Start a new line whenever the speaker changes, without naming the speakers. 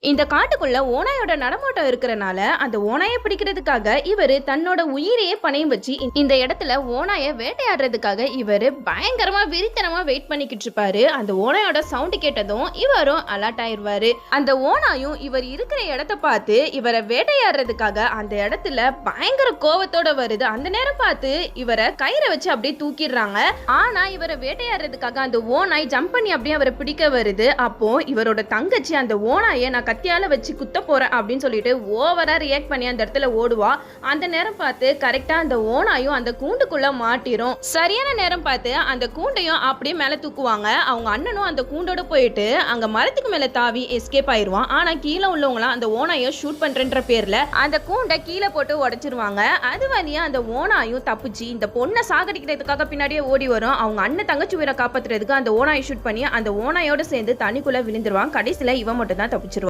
இந்த காட்டுக்குள்ள ஓநாயோட நடமாட்டம் இருக்கிறனால அந்த ஓநாயை பிடிக்கிறதுக்காக இவரு தன்னோட உயிரையே பணையம் வச்சு இந்த இடத்துல ஓநாயை வேட்டையாடுறதுக்காக இவரு பயங்கரமா வெறித்தனமா வெயிட் பண்ணிக்கிட்டு இருப்பாரு. அந்த ஓநாயோட சவுண்ட் கேட்டதும் இவரும் அலர்ட் ஆயிருவாரு. அந்த ஓநாயும் இவர் இருக்கிற இடத்த பார்த்து இவரை வேட்டையாடுறதுக்காக அந்த இடத்துல பயங்கர கோவத்தோட வருது. அந்த நேரம் பார்த்து இவரை கயிறை வச்சு அப்படியே தூக்கிடுறாங்க. ஆனா இவரை வேட்டையாடுறதுக்காக அந்த ஓநாய் ஜம்ப் பண்ணி அப்படியே அவரை பிடிக்க வருது. அப்போ இவரோட தங்கச்சி அந்த ஓநாயை நான் கத்தியால வச்சு குத்த போறேன் அப்படின்னு சொல்லிட்டு ஓவரா ரியாக்ட் பண்ணி அந்த இடத்துல ஓடுவா. அந்த நேரம் பார்த்து கரெக்டா அந்த ஓநாயும் அந்த கூண்டுக்குள்ள மாட்டிரும். சரியான நேரம் பார்த்து அந்த கூண்டையும் அப்படியே மேல தூக்குவாங்க. அவங்க அண்ணனும் அந்த கூண்டோட போயிட்டு அங்க மரத்துக்கு மேல தாவி எஸ்கேப் ஆயிருவான். ஆனா கீழே உள்ளவங்களாம் அந்த ஓநாயை ஷூட் பண்றன்ற பேர்ல அந்த கூண்டை கீழே போட்டு உடைச்சிருவாங்க. அது வழியா அந்த ஓநாயும் தப்பிச்சு இந்த பொண்ணை சாகடிக்கிறதுக்காக பின்னாடியே ஓடி வரும். அவங்க அண்ணன் தங்கச்சி உயிரை காப்பாத்துறதுக்கு அந்த ஓநாயை ஷூட் பண்ணி அந்த ஓநாயோட சேர்ந்து தண்ணிக்குள்ள விழுந்துருவான். கடைசியில இவன் மட்டும் தான் தப்பிச்சிருவான்.